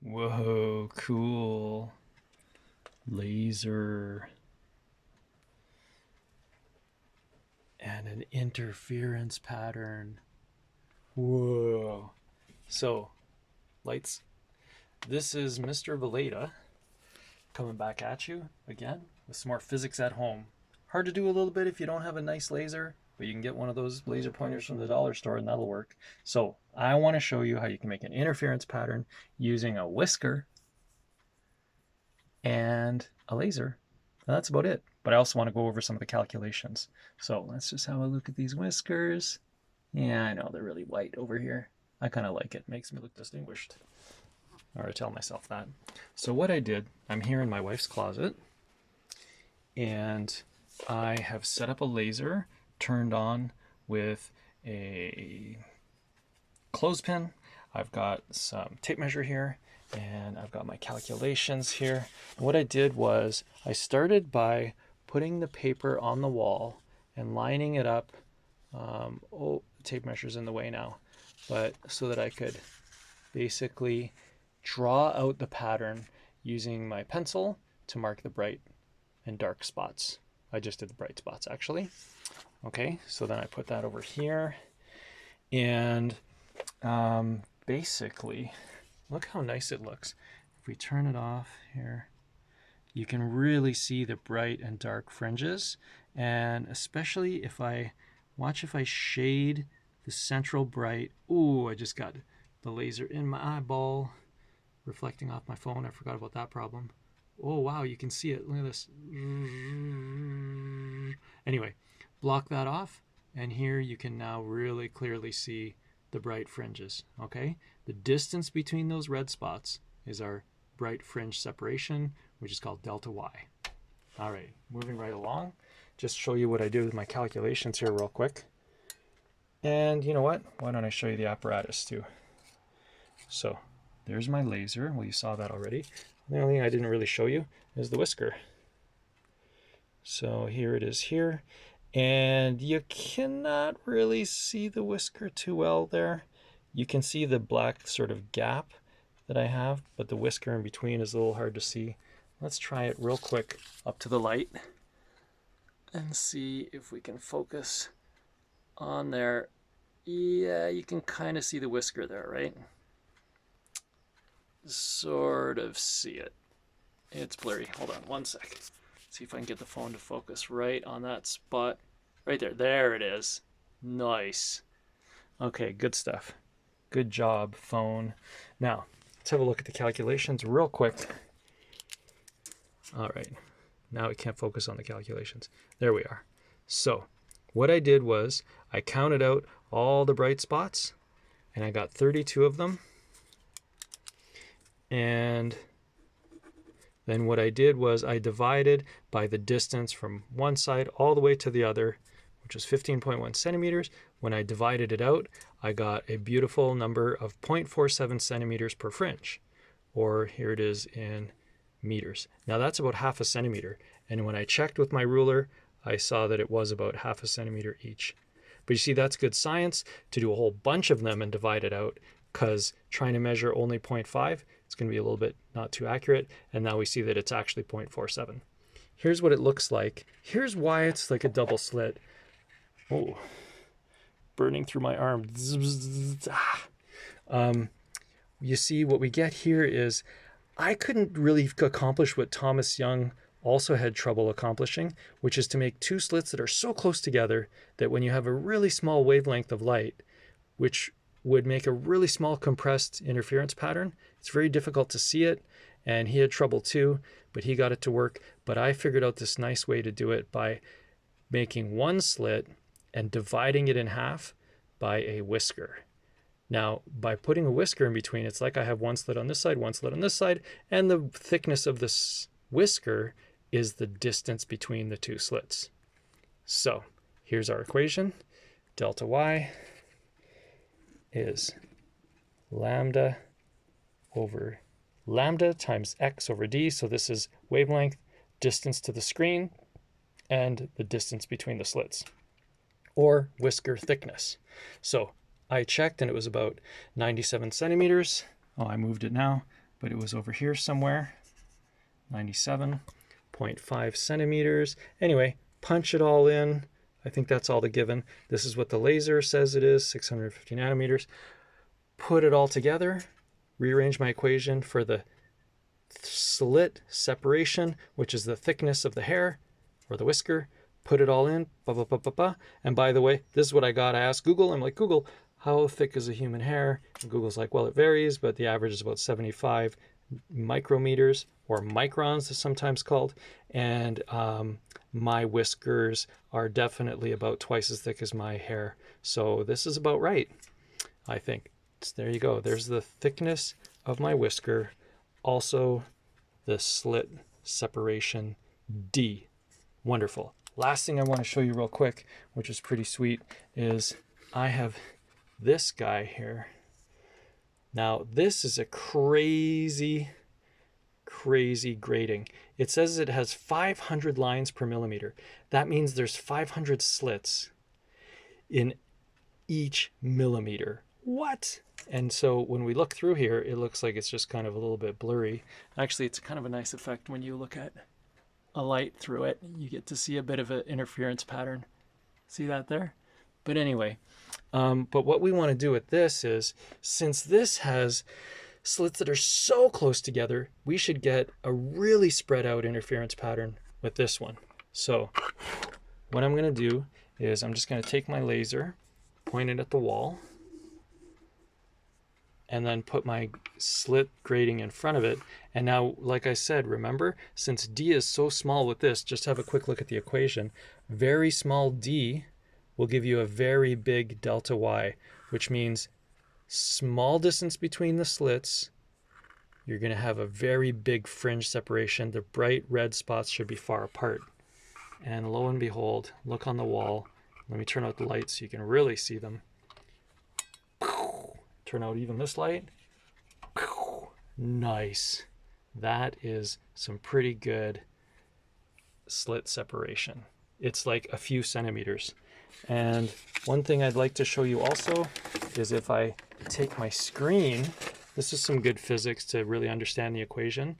Whoa, cool. Laser. And an interference pattern. Whoa. So, lights. This is Mr. Valeda coming back at you again with some more physics at home. Hard to do a little bit if you don't have a nice laser, but you can get one of those laser pointers from the dollar store and that'll work. So I want to show you how you can make an interference pattern using a whisker and a laser. And that's about it. But I also want to go over some of the calculations. So let's just have a look at these whiskers. Yeah, I know they're really white over here. I kind of like it. Makes me look distinguished. Or I tell myself that. So what I did, I'm here in my wife's closet, and I have set up a laser turned on with a clothespin. I've got some tape measure here, and I've got my calculations here. And what I did was I started by putting the paper on the wall and lining it up. Oh, the tape measure's in the way now, but so that I could basically draw out the pattern using my pencil to mark the bright and dark spots. I just did the bright spots actually. Okay, so then I put that over here, and basically, look how nice it looks. If we turn it off here, you can really see the bright and dark fringes, and especially if I shade the central bright. Ooh, I just got the laser in my eyeball reflecting off my phone. I forgot about that problem. Oh wow, you can see it. Look at this. Anyway, block that off, and here you can now really clearly see the bright fringes. Okay, the distance between those red spots is our bright fringe separation, which is called delta y. All right, moving right along, just show you what I do with my calculations here real quick. And you know what, why don't I show you the apparatus too. So there's my laser. Well, you saw that already. The only thing I didn't really show you is the whisker. So here it is here. And you cannot really see the whisker too well there. You can see the black sort of gap that I have, but the whisker in between is a little hard to see. Let's try it real quick up to the light and see if we can focus on there. Yeah, you can kind of see the whisker there, right? Sort of see it. It's blurry. Hold on one sec. See if I can get the phone to focus right on that spot. Right there. There it is. Nice. Okay, good stuff. Good job, phone. Now, let's have a look at the calculations real quick. All right. Now we can't focus on the calculations. There we are. So, what I did was I counted out all the bright spots, and I got 32 of them. And then what I did was I divided by the distance from one side all the way to the other, which is 15.1 centimeters. When I divided it out, I got a beautiful number of 0.47 centimeters per fringe, or here it is in meters. Now that's about half a centimeter. And when I checked with my ruler, I saw that it was about half a centimeter each. But you see, that's good science to do a whole bunch of them and divide it out, because trying to measure only 0.5, it's going to be a little bit not too accurate. And now we see that it's actually 0.47. Here's what it looks like. Here's why it's like a double slit. Oh, burning through my arm. You see, what we get here is I couldn't really accomplish what Thomas Young also had trouble accomplishing, which is to make two slits that are so close together that when you have a really small wavelength of light, which would make a really small compressed interference pattern, it's very difficult to see it, and he had trouble too, but he got it to work. But I figured out this nice way to do it by making one slit and dividing it in half by a whisker. Now, by putting a whisker in between, it's like I have one slit on this side, one slit on this side, and the thickness of this whisker is the distance between the two slits. So here's our equation. Delta y is lambda over lambda times x over d. So this is wavelength, distance to the screen, and the distance between the slits, or whisker thickness. So I checked and it was about 97 centimeters. Oh, I moved it now. but it was over here somewhere. 97.5 centimeters. Anyway, punch it all in. I think that's all the given. This is what the laser says it is, 650 nanometers. Put it all together, rearrange my equation for the slit separation, which is the thickness of the hair or the whisker. Put it all in, and by the way, this is what I got. I asked Google, I'm like, Google, how thick is a human hair? And Google's like, well, it varies, but the average is about 75 micrometers, or microns is sometimes called. And my whiskers are definitely about twice as thick as my hair. So this is about right, I think. So there you go. There's the thickness of my whisker. Also the slit separation D. Wonderful. Last thing I want to show you real quick, which is pretty sweet, is I have this guy here. Now this is a crazy grading. It says it has 500 lines per millimeter. That means there's 500 slits in each millimeter. What? And so when we look through here, it looks like it's just kind of a little bit blurry. Actually, it's kind of a nice effect when you look at a light through it. You get to see a bit of an interference pattern. See that there? But anyway, but what we want to do with this is, since this has slits that are so close together, we should get a really spread out interference pattern with this one. So what I'm going to do is I'm just going to take my laser, point it at the wall, and then put my slit grading in front of it. And now, like I said, remember, since D is so small with this, just have a quick look at the equation. Very small d will give you a very big delta y, which means small distance between the slits, you're going to have a very big fringe separation. The bright red spots should be far apart. And lo and behold, look on the wall. Let me turn out the light so you can really see them. Turn out even this light. Nice. That is some pretty good slit separation. It's like a few centimeters. And one thing I'd like to show you also is if I take my screen, this is some good physics to really understand the equation.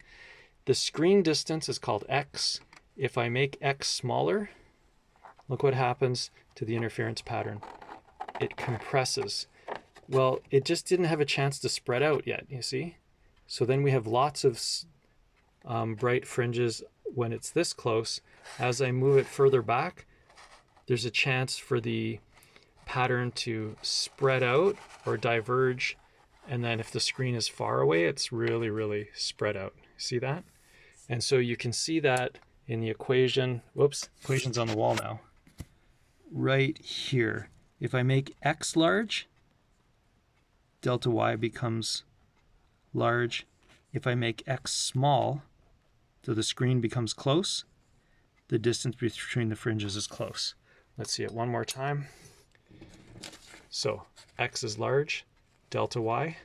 The screen distance is called x. If I make x smaller, look what happens to the interference pattern. It compresses. Well, it just didn't have a chance to spread out yet, you see? So then we have lots of bright fringes when it's this close. As I move it further back, there's a chance for the pattern to spread out or diverge. And then if the screen is far away, it's really spread out. See that? And so you can see that in the equation. Whoops, equation's on the wall now. Right here. If I make x large, delta y becomes large. If I make x small, so the screen becomes close, the distance between the fringes is close. Let's see it one more time. So x is large, delta y,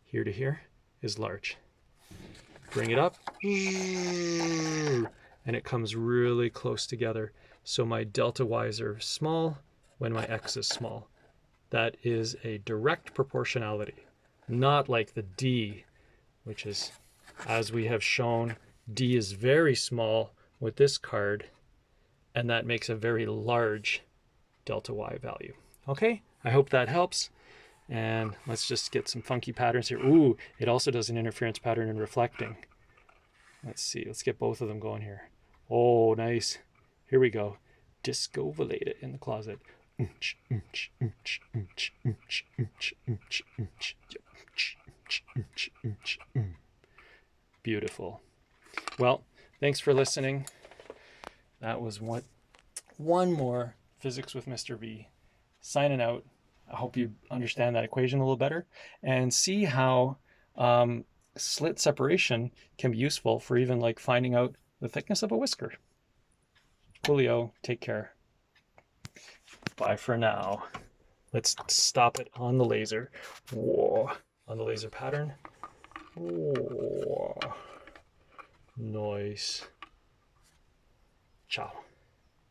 here to here, is large. Bring it up, and it comes really close together. So my delta y's are small when my x is small. That is a direct proportionality, not like the D, which is, as we have shown, D is very small with this card, and that makes a very large delta y value. Okay, I hope that helps. And let's just get some funky patterns here. Ooh, it also does an interference pattern in reflecting. Let's see, let's get both of them going here. Oh, nice. Here we go. Disco Veleta in the closet. Beautiful. Well, thanks for listening. That was one more Physics with Mr. V. Signing out. I hope you understand that equation a little better and see how slit separation can be useful for even like finding out the thickness of a whisker. Coolio, take care. Bye for now. Let's stop it on the laser. Whoa. On the laser pattern. Whoa. Nice. Ciao.